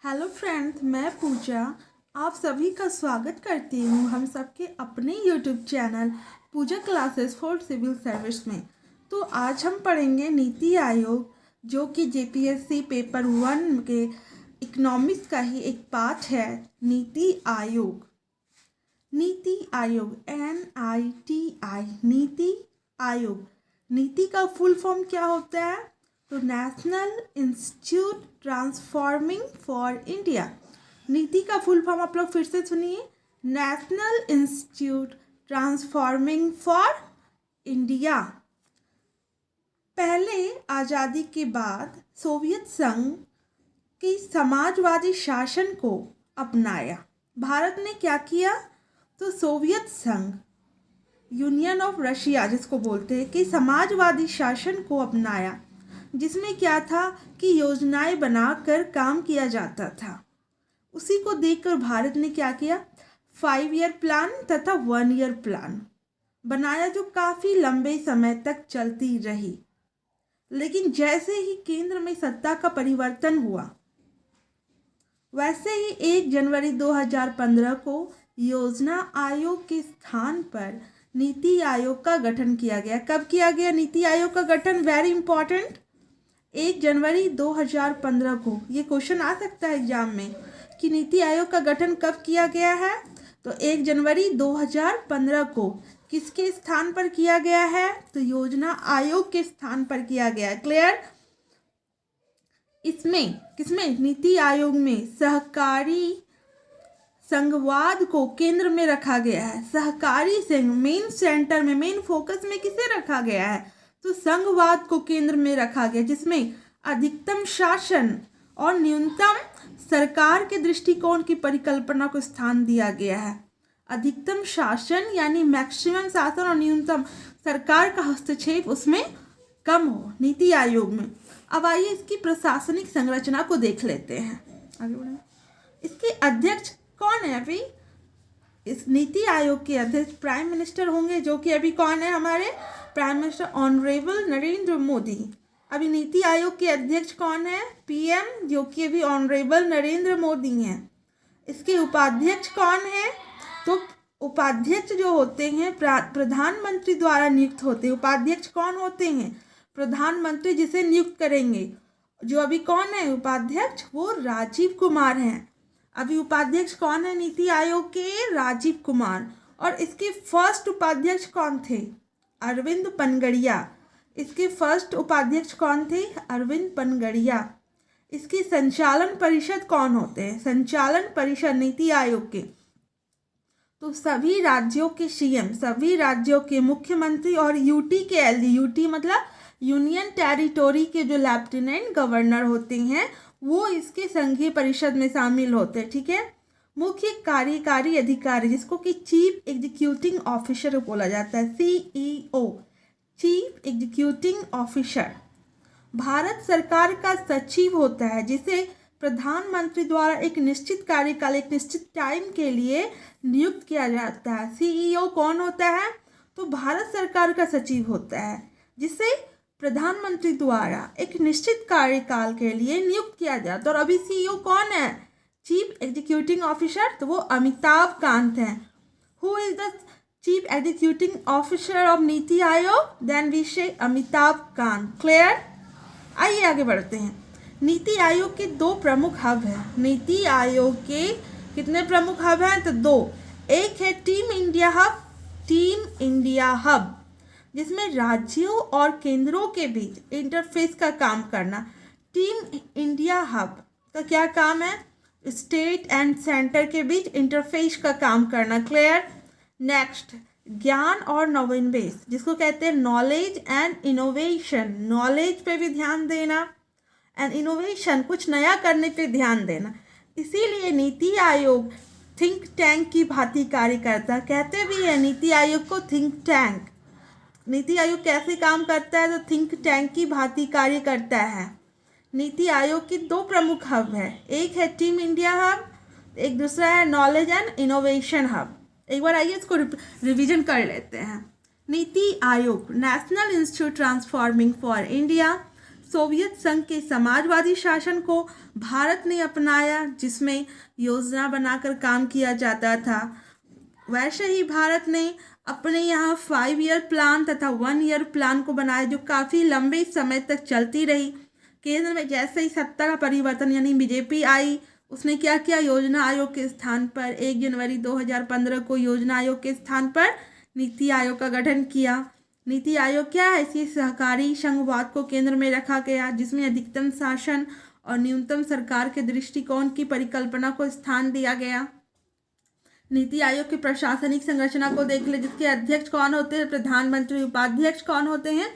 Hello friends, मैं पूजा आप सभी का स्वागत करती हूँ हम सबके अपने YouTube channel Pooja classes for civil service में। तो आज हम पढ़ेंगे नीति आयोग, जो कि जेपीएससी पेपर 1 के इकोनॉमिक्स का ही एक पार्ट है। नीति आयोग, नीति आयोग NITI, नीति आयोग। नीति का फुल फॉर्म क्या होता है? तो national institute transforming for India. नीति का फुल फॉर्म आप लोग फिर से सुनिए, national institute transforming for India. पहले आज़ादी के बाद सोवियत संघ की समाजवादी शासन को अपनाया। भारत ने क्या किया? तो सोवियत संघ, यूनियन ऑफ रशिया जिसको बोलते हैं, कि समाजवादी शासन को अपनाया, जिसमें क्या था कि योजनाएं बनाकर काम किया जाता था। उसी को देखकर भारत ने क्या किया? 5 ईयर प्लान तथा 1 ईयर प्लान बनाया, जो काफ़ी लंबे समय तक चलती रही। लेकिन जैसे ही केंद्र में सत्ता का परिवर्तन हुआ, वैसे ही 1 जनवरी 2015 को योजना आयोग के स्थान पर नीति आयोग का गठन किया गया। कब किया गया नीति आयोग का गठन? वेरी इंपॉर्टेंट, 1 जनवरी 2015 को। ये क्वेश्चन आ सकता है एग्जाम में कि नीति आयोग का गठन कब किया गया है? तो 1 जनवरी 2015 को। किसके स्थान पर किया गया है? तो योजना आयोग के स्थान पर किया गया है। क्लियर? इसमें किसमें? नीति आयोग में सहकारी संघवाद को केंद्र में रखा गया है। सहकारी संघ मेन सेंटर में, मेन फोकस में किसे रखा गया है? तो संघवाद को केंद्र में रखा गया, जिसमें अधिकतम शासन और न्यूनतम सरकार के दृष्टिकोण की परिकल्पना को स्थान दिया गया है। अधिकतम शासन यानी मैक्सिमम शासन और न्यूनतम सरकार का हस्तक्षेप उसमें कम हो, नीति आयोग में। अब आइए इसकी प्रशासनिक संरचना को देख लेते हैं। आगे बढ़े। इसके अध्यक्ष कौन है? अभी इस नीति आयोग के अध्यक्ष प्राइम मिनिस्टर होंगे, जो कि अभी कौन है? हमारे prime minister honourable Narendra Modi. अभी नीति आयोग के अध्यक्ष कौन है? PM, जो कि अभी ऑनरेबल नरेंद्र मोदी हैं। इसके उपाध्यक्ष कौन है? तो उपाध्यक्ष जो होते हैं प्रधानमंत्री द्वारा नियुक्त होते हैं। उपाध्यक्ष कौन होते हैं? प्रधानमंत्री जिसे नियुक्त करेंगे। जो अभी कौन है उपाध्यक्ष? वो राजीव कुमार हैं। अभी उपाध्यक्ष कौन है नीति आयोग के? राजीव कुमार। और इसके फर्स्ट उपाध्यक्ष कौन थे? अरविंद पनगड़िया। इसके फर्स्ट उपाध्यक्ष कौन थे? अरविंद पनगड़िया। इसकी संचालन परिषद कौन होते हैं? संचालन परिषद नीति आयोग के, तो सभी राज्यों के CM, सभी राज्यों के मुख्यमंत्री और UT के LG, UT मतलब यूनियन टेरिटोरी के जो लेफ्टिनेंट गवर्नर होते हैं, वो इसके संघीय परिषद में शामिल होते हैं। ठीक है। मुख्य कार्यकारी अधिकारी, जिसको कि चीफ एग्जीक्यूटिंग ऑफिसर बोला जाता है, CEO, chief executing officer. Bharat सरकार का सचिव होता है, जिसे प्रधानमंत्री द्वारा एक निश्चित कार्यकाल, एक निश्चित टाइम के लिए नियुक्त किया जाता है। CEO कौन होता है? तो भारत सरकार का सचिव होता है, जिसे प्रधानमंत्री द्वारा एक निश्चित कार्यकाल के लिए नियुक्त किया जाता है। और अभी CEO कौन है? चीफ एग्जीक्यूटिंग ऑफिसर, तो वो अमिताभ कांत हैं। Who is the chief executing officer of NITI Aayog? Then we से अमिताभ कांत। क्लियर? आइए आगे बढ़ते हैं। नीति आयोग के 2 प्रमुख हब हैं। नीति आयोग के कितने प्रमुख हब हैं? तो 2। एक है team India hub, team India hub, जिसमें राज्यों और केंद्रों के बीच इंटरफेस का काम करना। टीम इंडिया हब का क्या काम है? स्टेट एंड सेंटर के बीच इंटरफेस का काम करना। क्लियर? नेक्स्ट, ज्ञान और नवोन्मेष, जिसको कहते हैं नॉलेज एंड इनोवेशन। नॉलेज पे भी ध्यान देना एंड इनोवेशन, कुछ नया करने पे ध्यान देना। इसीलिए नीति आयोग थिंक टैंक की भांति कार्य करता। कहते भी है नीति आयोग को थिंक टैंक। नीति आयोग कैसे काम करता है? तो थिंक टैंक की भांति कार्य करता है। नीति आयोग की 2 प्रमुख हब है, एक है टीम इंडिया हब, एक दूसरा है नॉलेज एंड इनोवेशन हब। एक बार आइए इसको रिवीजन कर लेते हैं। NITI Aayog, national institute transforming for India, Soviet संघ के समाजवादी शासन को भारत ने अपनाया, जिसमें योजना बनाकर काम किया जाता था। वैसे ही भारत ने अपने यहाँ 5 ईयर प्लान तथा 1 ईयर प्लान को बनाया, जो काफ़ी लंबे समय तक चलती रही। केंद्र में जैसे ही सत्ता का परिवर्तन यानी बीजेपी आई, उसने क्या किया, योजना आयोग के स्थान पर 1 जनवरी 2015 को योजना आयोग के स्थान पर नीति आयोग का गठन किया। नीति आयोग क्या है, इसी सहकारी संघवाद को केंद्र में रखा गया, जिसमें अधिकतम शासन और न्यूनतम सरकार के दृष्टिकोण की परिकल्पना को स्थान दिया गया। नीति आयोग की प्रशासनिक संरचना को देख ले, जिसके अध्यक्ष कौन होते हैं, प्रधानमंत्री। उपाध्यक्ष कौन होते हैं,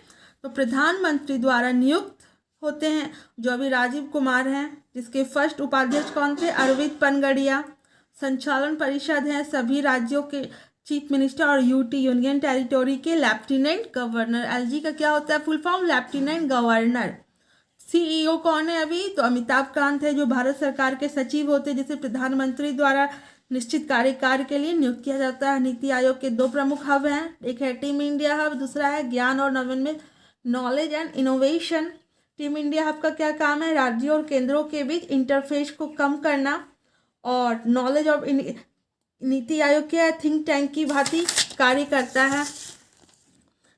तो प्रधानमंत्री द्वारा नियुक्त होते हैं, जो अभी राजीव कुमार हैं। जिसके फर्स्ट उपाध्यक्ष कौन थे, अरविंद पनगड़िया। संचालन परिषद है सभी राज्यों के चीफ मिनिस्टर और यूटी यूनियन टेरिटोरी के लेफ्टिनेंट गवर्नर। एलजी का क्या होता है full form, lieutenant governor. CEO कौन है अभी, तो अमिताभ कांत है, जो भारत सरकार के सचिव होते हैं, जिसे प्रधानमंत्री द्वारा निश्चित कार्यकाल के लिए नियुक्त किया जाता है। नीति आयोग के 2 प्रमुख हब हैं, एक है टीम इंडिया हब, दूसरा है ज्ञान और नवीन knowledge and innovation. Team India hub का क्या काम है, राज्यों और केंद्रों के बीच इंटरफेस को कम करना। और नॉलेज और नीति आयोग क्या है, थिंक टैंक की भांति कार्य करता है।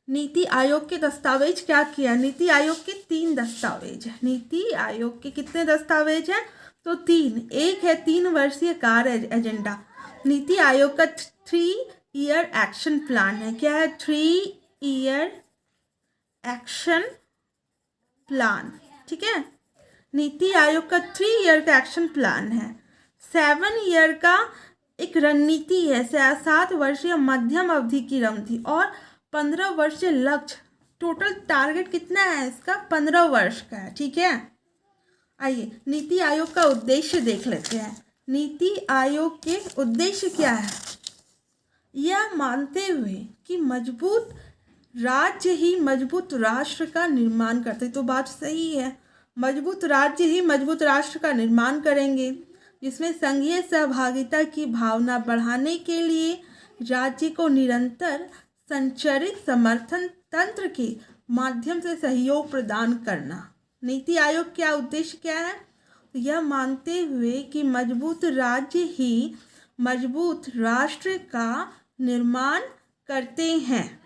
नीति आयोग के दस्तावेज क्या किया, नीति आयोग के 3 दस्तावेज है। नीति आयोग के कितने दस्तावेज हैं, तो 3। एक है 3 वर्षीय कार्य एजेंडा। नीति आयोग का 3 ईयर एक्शन प्लान है। क्या है, 3 ईयर एक्शन प्लान, ठीक है। नीति आयोग का 3 ईयर का एक्शन प्लान है। 7 ईयर का एक रणनीति है, 7 वर्षीय मध्यम अवधि की रणनीति और 15 वर्षीय लक्ष्य। टोटल टारगेट कितना है इसका, 15 वर्ष का है, ठीक है। आइए नीति आयोग का उद्देश्य देख लेते हैं। नीति आयोग के उद्देश्य क्या है, यह मानते हुए कि मजबूत राज्य ही मजबूत राष्ट्र का निर्माण करते, तो बात सही है, मजबूत राज्य ही मजबूत राष्ट्र का निर्माण करेंगे, जिसमें संघीय सहभागिता की भावना बढ़ाने के लिए राज्य को निरंतर संचारित समर्थन तंत्र के माध्यम से सहयोग प्रदान करना। नीति आयोग क्या उद्देश्य क्या है, यह मानते हुए कि मजबूत राज्य ही मजबूत राष्ट्र का निर्माण करते हैं,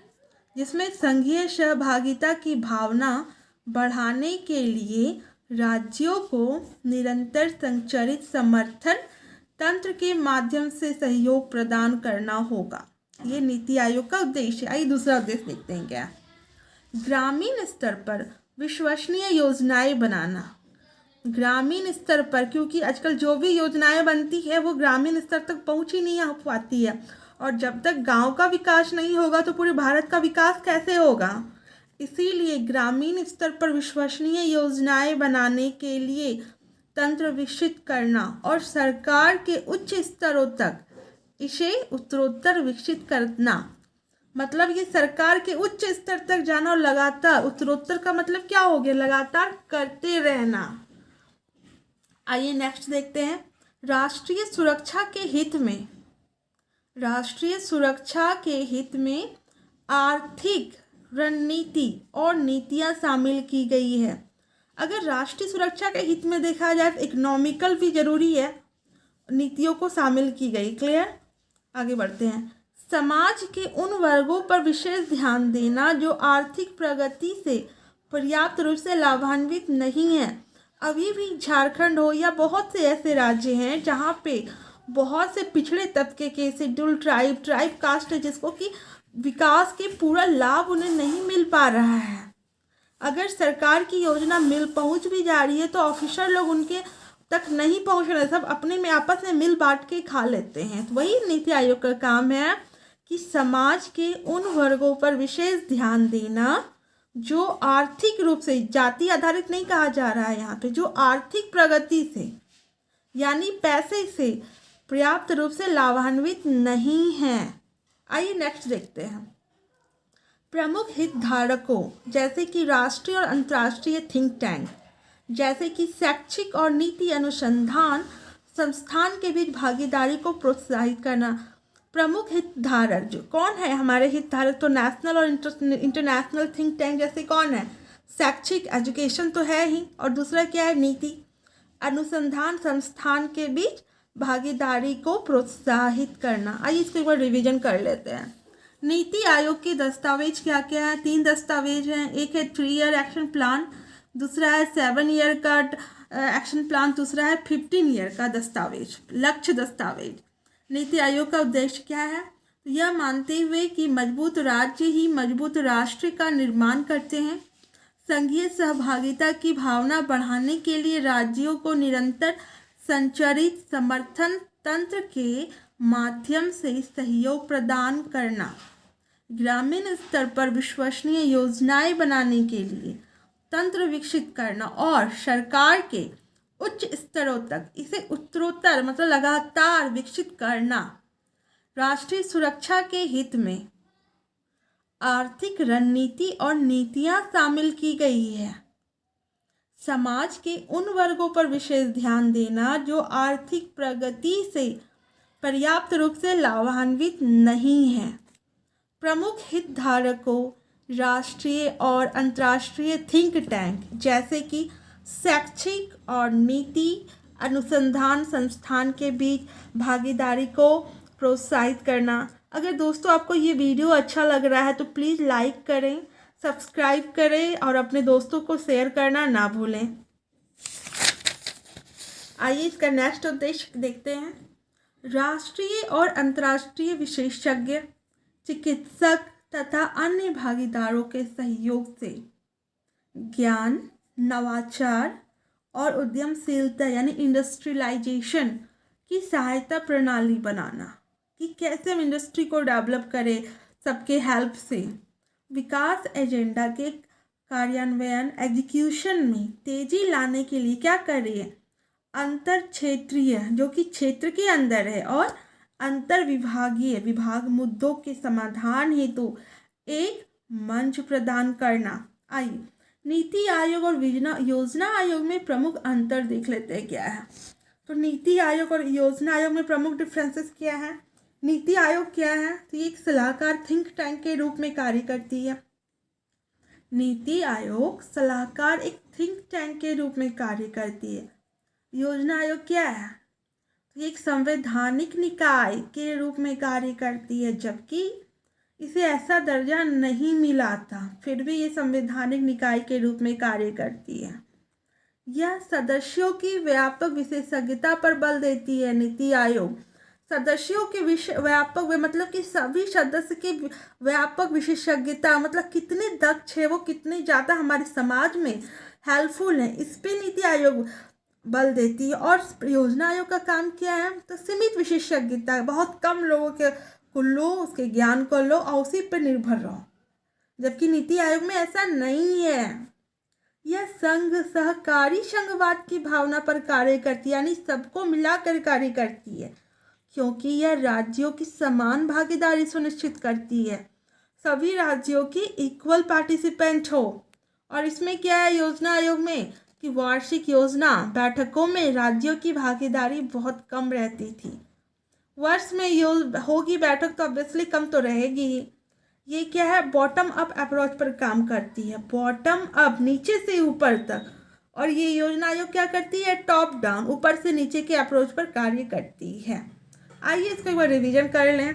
जिसमें संघीय सहभागिता की भावना बढ़ाने के लिए राज्यों को निरंतर संचारित समर्थन तंत्र के माध्यम से सहयोग प्रदान करना होगा। ये नीति आयोग का उद्देश्य है। आइए दूसरा उद्देश्य देखते हैं क्या, ग्रामीण स्तर पर विश्वसनीय योजनाएं बनाना। ग्रामीण स्तर पर, क्योंकि आजकल जो भी योजनाएं बनती है वो ग्रामीण स्तर तक पहुंच ही नहीं पाती है, और जब तक गांव का विकास नहीं होगा तो पूरे भारत का विकास कैसे होगा। इसीलिए ग्रामीण स्तर पर विश्वसनीय योजनाएं बनाने के लिए तंत्र विकसित करना और सरकार के उच्च स्तरों तक इसे उत्तरोत्तर विकसित करना। मतलब ये सरकार के उच्च स्तर तक जाना और लगातार, उत्तरोत्तर का मतलब क्या हो गया, लगातार करते रहना। आइए नेक्स्ट देखते हैं, राष्ट्रीय सुरक्षा के हित में, राष्ट्रीय सुरक्षा के हित में आर्थिक रणनीति और नीतियां शामिल की गई है। अगर राष्ट्रीय सुरक्षा के हित में देखा जाए तो इकोनॉमिकल भी जरूरी है, नीतियों को शामिल की गई। क्लियर, आगे बढ़ते हैं। समाज के उन वर्गों पर विशेष ध्यान देना जो आर्थिक प्रगति से पर्याप्त रूप से लाभान्वित नहीं है। अभी भी झारखंड हो या बहुत से ऐसे राज्य हैं जहाँ पे बहुत से पिछड़े तबके के शेड्यूल ट्राइब कास्ट है, जिसको कि विकास के पूरा लाभ उन्हें नहीं मिल पा रहा है। अगर सरकार की योजना पहुंच भी जा रही है तो ऑफिसर लोग उनके तक नहीं पहुंच रहे, सब अपने में आपस में मिल बांट के खा लेते हैं। तो वही नीति आयोग का काम है कि समाज के उन वर्गों पर विशेष ध्यान देना जो आर्थिक रूप से, जाति आधारित नहीं कहा जा रहा है यहाँ पे, जो आर्थिक प्रगति से यानी पैसे से पर्याप्त रूप से लाभान्वित नहीं हैं। आइए नेक्स्ट देखते हैं। प्रमुख हितधारकों जैसे कि राष्ट्रीय और अंतर्राष्ट्रीय थिंक टैंक, जैसे कि शैक्षिक और नीति अनुसंधान संस्थान के बीच भागीदारी को प्रोत्साहित करना। प्रमुख हितधारक जो कौन है हमारे हितधारक, तो नेशनल और इंटरनेशनल थिंक टैंक जैसे कौन है, शैक्षिक एजुकेशन तो है ही, और दूसरा क्या है, नीति, अनुसंधान संस्थान के बीच भागीदारी को प्रोत्साहित करना। आइए इसको एक बार रिवीजन कर लेते हैं। नीति आयोग के दस्तावेज क्या क्या है? 3 दस्तावेज हैं। एक है 3 ईयर एक्शन प्लान, दूसरा है 7 ईयर का एक्शन प्लान, दूसरा है 15 ईयर का दस्तावेज, लक्ष्य दस्तावेज। नीति आयोग का उद्देश्य क्या है? तो यह मानते हुए कि मजबूत राज्य ही मजबूत राष्ट्र का निर्माण करते हैं, संघीय सहभागिता की भावना बढ़ाने के लिए राज्यों को निरंतर संचारित समर्थन तंत्र के माध्यम से सहयोग प्रदान करना, ग्रामीण स्तर पर विश्वसनीय योजनाएं बनाने के लिए तंत्र विकसित करना और सरकार के उच्च स्तरों तक इसे उत्तरोत्तर मतलब लगातार विकसित करना। राष्ट्रीय सुरक्षा के हित में आर्थिक रणनीति और नीतियां शामिल की गई है। समाज के उन वर्गों पर विशेष ध्यान देना जो आर्थिक प्रगति से पर्याप्त रूप से लाभान्वित नहीं है। प्रमुख हितधारकों, राष्ट्रीय और अंतर्राष्ट्रीय थिंक टैंक जैसे कि शैक्षिक और नीति अनुसंधान संस्थान के बीच भागीदारी को प्रोत्साहित करना। अगर दोस्तों आपको ये वीडियो अच्छा लग रहा है तो प्लीज़ लाइक करें, सब्सक्राइब करें और अपने दोस्तों को शेयर करना ना भूलें। आइए इसका नेक्स्ट उद्देश्य देखते हैं। राष्ट्रीय और अंतर्राष्ट्रीय विशेषज्ञ, चिकित्सक तथा अन्य भागीदारों के सहयोग से ज्ञान, नवाचार और उद्यमशीलता यानी इंडस्ट्रियलाइजेशन की सहायता प्रणाली बनाना, कि कैसे हम इंडस्ट्री को डेवलप करें सबके हेल्प से। विकास एजेंडा के कार्यान्वयन एग्जीक्यूशन में तेजी लाने के लिए क्या करें? अंतर क्षेत्रीय जो कि क्षेत्र के अंदर है और अंतर विभागीय विभाग मुद्दों के समाधान हेतु एक मंच प्रदान करना। आइए नीति आयोग और योजना आयोग में प्रमुख अंतर देख लेते हैं क्या है। तो नीति आयोग और योजना आयोग में प्रमुख डिफरेंसेस क्या है? नीति आयोग क्या है? तो ये एक सलाहकार थिंक टैंक के रूप में कार्य करती है। नीति आयोग सलाहकार एक थिंक टैंक के रूप में कार्य करती है। योजना आयोग क्या है? तो ये एक संवैधानिक निकाय के रूप में कार्य करती है, जबकि इसे ऐसा दर्जा नहीं मिला था, फिर भी ये संवैधानिक निकाय के रूप में कार्य करती है। यह सदस्यों की व्यापक विशेषज्ञता पर बल देती है। नीति आयोग सदस्यों के व्यापक मतलब कि सभी सदस्य की व्यापक विशेषज्ञता मतलब कितने दक्ष है वो, कितने ज़्यादा हमारे समाज में हेल्पफुल है, इस पे नीति आयोग बल देती है। और योजना आयोग का काम क्या है? तो सीमित विशेषज्ञता, बहुत कम लोगों के को लो, उसके ज्ञान को लो और उसी पर निर्भर रहो, जबकि नीति आयोग में ऐसा नहीं है। यह संघ सहकारी संघवाद की भावना पर कार्य करती है, यानी सबको मिलाकर कार्य करती है, क्योंकि यह राज्यों की समान भागीदारी सुनिश्चित करती है, सभी राज्यों की इक्वल पार्टिसिपेंट हो। और इसमें क्या है योजना आयोग में कि वार्षिक योजना बैठकों में राज्यों की भागीदारी बहुत कम रहती थी। वर्ष में होगी बैठक तो ऑब्वियसली कम तो रहेगी ही। ये क्या है? बॉटम अप अप्रोच पर काम करती है, बॉटम अप नीचे से ऊपर तक। और ये योजना आयोग क्या करती है? टॉप डाउन ऊपर से नीचे के अप्रोच पर कार्य करती है। आइए इसको एक बार रिवीजन कर लें।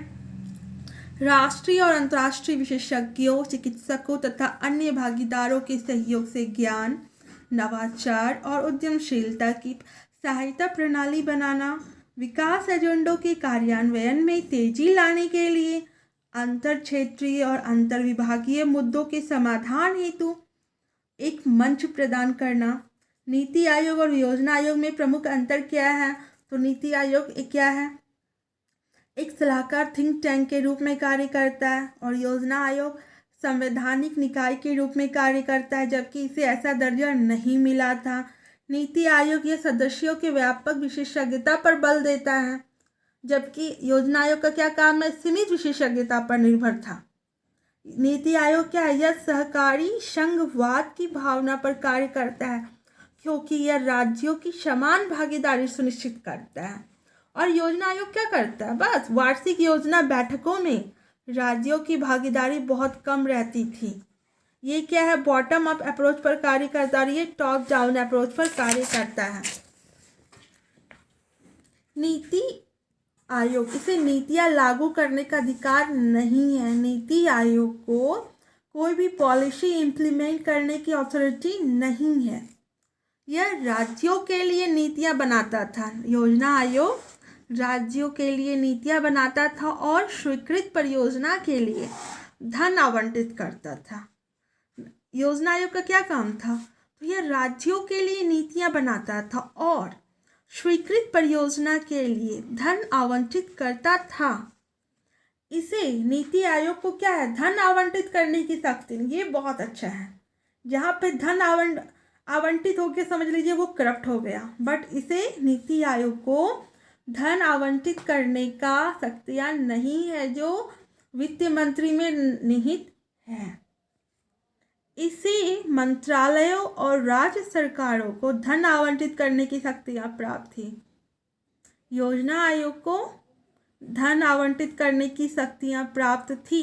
राष्ट्रीय और अंतर्राष्ट्रीय विशेषज्ञों, चिकित्सकों तथा अन्य भागीदारों के सहयोग से ज्ञान, नवाचार और उद्यमशीलता की सहायता प्रणाली बनाना, विकास एजेंडों के कार्यान्वयन में तेजी लाने के लिए अंतर क्षेत्रीय और अंतर विभागीय मुद्दों के समाधान हेतु एक मंच प्रदान करना। नीति आयोग और योजना आयोग में प्रमुख अंतर क्या है? तो नीति आयोग क्या है? एक सलाहकार थिंक टैंक के रूप में कार्य करता है और योजना आयोग संवैधानिक निकाय के रूप में कार्य करता है, जबकि इसे ऐसा दर्जा नहीं मिला था। नीति आयोग यह सदस्यों के व्यापक विशेषज्ञता पर बल देता है, जबकि योजना आयोग का क्या काम है? सीमित विशेषज्ञता पर निर्भर था। नीति आयोग क्या है? यह सहकारी संघवाद की भावना पर कार्य करता है, क्योंकि यह राज्यों की समान भागीदारी सुनिश्चित करता है। और योजना आयोग क्या करता है? बस वार्षिक योजना बैठकों में राज्यों की भागीदारी बहुत कम रहती थी, ये क्या है, बॉटम अप अप्रोच पर कार्य करता है और ये टॉप डाउन अप्रोच पर कार्य करता है। नीति आयोग, इसे नीतियाँ लागू करने का अधिकार नहीं है। नीति आयोग को कोई भी पॉलिसी इम्प्लीमेंट करने की अथॉरिटी नहीं है। यह राज्यों के लिए नीतियाँ बनाता था। योजना आयोग राज्यों के लिए नीतियाँ बनाता था और स्वीकृत परियोजना के लिए धन आवंटित करता था। योजना आयोग का क्या काम था? तो यह राज्यों के लिए नीतियाँ बनाता था और स्वीकृत परियोजना के लिए धन आवंटित करता था। इसे नीति आयोग को क्या है, धन आवंटित करने की शक्ति। ये बहुत अच्छा है। जहाँ पे धन आवंटित हो के समझ लीजिए वो करप्ट हो गया, बट इसे नीति आयोग को धन आवंटित करने का शक्तियाँ नहीं है जो वित्त मंत्री में निहित है। इसे मंत्रालयों और राज्य सरकारों को धन आवंटित करने की शक्तियाँ प्राप्त थी। योजना आयोग को धन आवंटित करने की शक्तियाँ प्राप्त थी।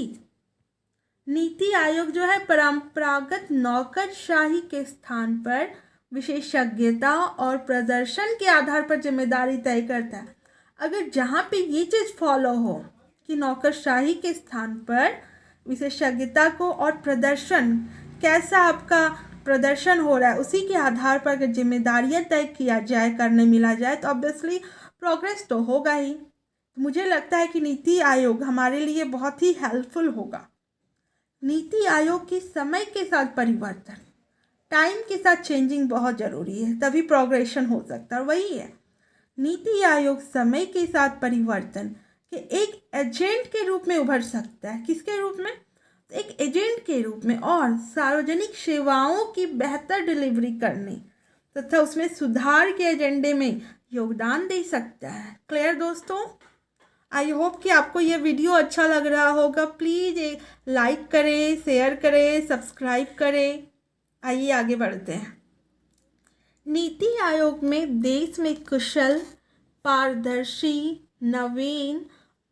नीति आयोग जो है परंपरागत नौकरशाही के स्थान पर विशेषज्ञता और प्रदर्शन के आधार पर जिम्मेदारी तय करता है। अगर जहाँ पे ये चीज़ फॉलो हो कि नौकरशाही के स्थान पर विशेषज्ञता को और प्रदर्शन, कैसा आपका प्रदर्शन हो रहा है, उसी के आधार पर अगर जिम्मेदारियाँ तय किया जाए, करने मिला जाए, तो ऑब्वियसली प्रोग्रेस तो होगा ही। मुझे लगता है कि नीति आयोग हमारे लिए बहुत ही हेल्पफुल होगा। नीति आयोग की समय के साथ परिवर्तन, टाइम के साथ चेंजिंग बहुत ज़रूरी है, तभी प्रोग्रेशन हो सकता है। वही है, नीति आयोग समय के साथ परिवर्तन के एक एजेंट के रूप में उभर सकता है। किसके रूप में? एक एजेंट के रूप में, और सार्वजनिक सेवाओं की बेहतर डिलीवरी करने तथा उसमें सुधार के एजेंडे में योगदान दे सकता है। क्लियर दोस्तों? आई होप कि आपको ये वीडियो अच्छा लग रहा होगा। प्लीज़ लाइक करें, शेयर करें, सब्सक्राइब करें। आइए आगे बढ़ते हैं। नीति आयोग में देश में कुशल, पारदर्शी, नवीन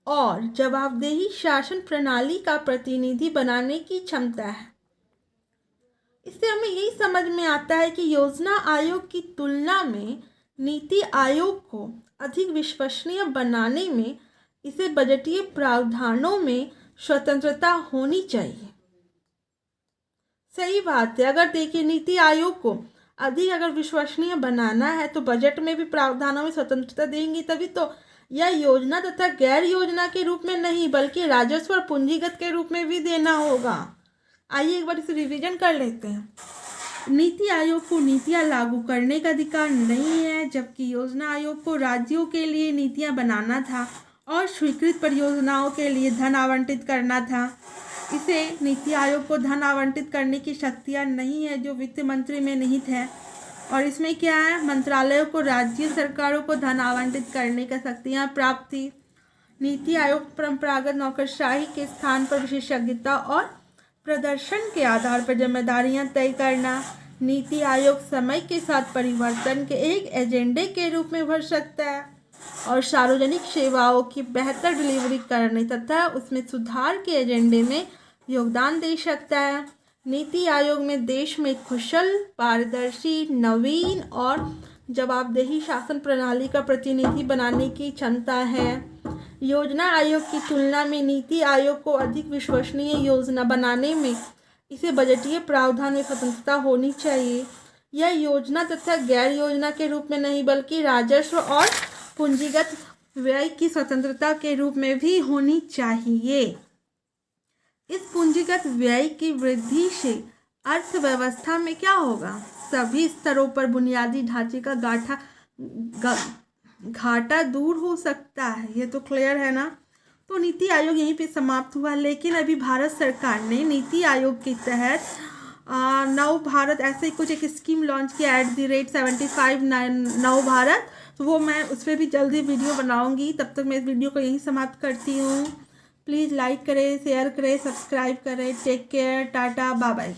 और जवाबदेही शासन प्रणाली का प्रतिनिधि बनाने की क्षमता है। इससे हमें यही समझ में आता है कि योजना आयोग की तुलना में नीति आयोग को अधिक विश्वसनीय बनाने में इसे बजटीय प्रावधानों में स्वतंत्रता होनी चाहिए। सही बात है। अगर देखिए, नीति आयोग को अधिक अगर विश्वसनीय बनाना है तो बजट में भी प्रावधानों में स्वतंत्रता देंगी, तभी तो। यह योजना तथा गैर योजना के रूप में नहीं, बल्कि राजस्व और पूंजीगत के रूप में भी देना होगा। आइए एक बार इसे रिवीजन कर लेते हैं। नीति आयोग को नीतियाँ लागू करने का अधिकार नहीं है, जबकि योजना आयोग को राज्यों के लिए नीतियाँ बनाना था और स्वीकृत परियोजनाओं के लिए धन आवंटित करना था। इसे नीति आयोग को धन आवंटित करने की शक्तियाँ नहीं है जो वित्त मंत्री में निहित है। और इसमें क्या है, मंत्रालयों को राज्य सरकारों को धन आवंटित करने का शक्तियाँ प्राप्त थी। नीति आयोग परंपरागत नौकरशाही के स्थान पर विशेषज्ञता और प्रदर्शन के आधार पर जिम्मेदारियां तय करना। नीति आयोग समय के साथ परिवर्तन के एक एजेंडे के रूप में उभर सकता है और सार्वजनिक सेवाओं की बेहतर डिलीवरी करने तथा उसमें सुधार के एजेंडे में योगदान दे सकता है। नीति आयोग में देश में कुशल, पारदर्शी, नवीन और जवाबदेही शासन प्रणाली का प्रतिनिधि बनाने की क्षमता है। योजना आयोग की तुलना में नीति आयोग को अधिक विश्वसनीय योजना बनाने में इसे बजटीय प्रावधान में स्वतंत्रता होनी चाहिए। यह योजना तथा गैर योजना के रूप में नहीं, बल्कि राजस्व और पूंजीगत व्यय की स्वतंत्रता के रूप में भी होनी चाहिए। इस पूंजीगत व्यय की वृद्धि से अर्थव्यवस्था में क्या होगा, सभी स्तरों पर बुनियादी ढांचे का घाटा दूर हो सकता है। ये तो क्लियर है ना। तो नीति आयोग यहीं पे समाप्त हुआ, लेकिन अभी भारत सरकार ने नीति आयोग के तहत नव भारत ऐसे कुछ एक स्कीम लॉन्च किया @75 नव भारत। तो वो मैं उस पर भी जल्दी वीडियो बनाऊंगी। तब तक मैं इस वीडियो को यहीं समाप्त करती हूँ। प्लीज़ लाइक करें, शेयर करें, सब्सक्राइब करें। Take care, tata, bye bye.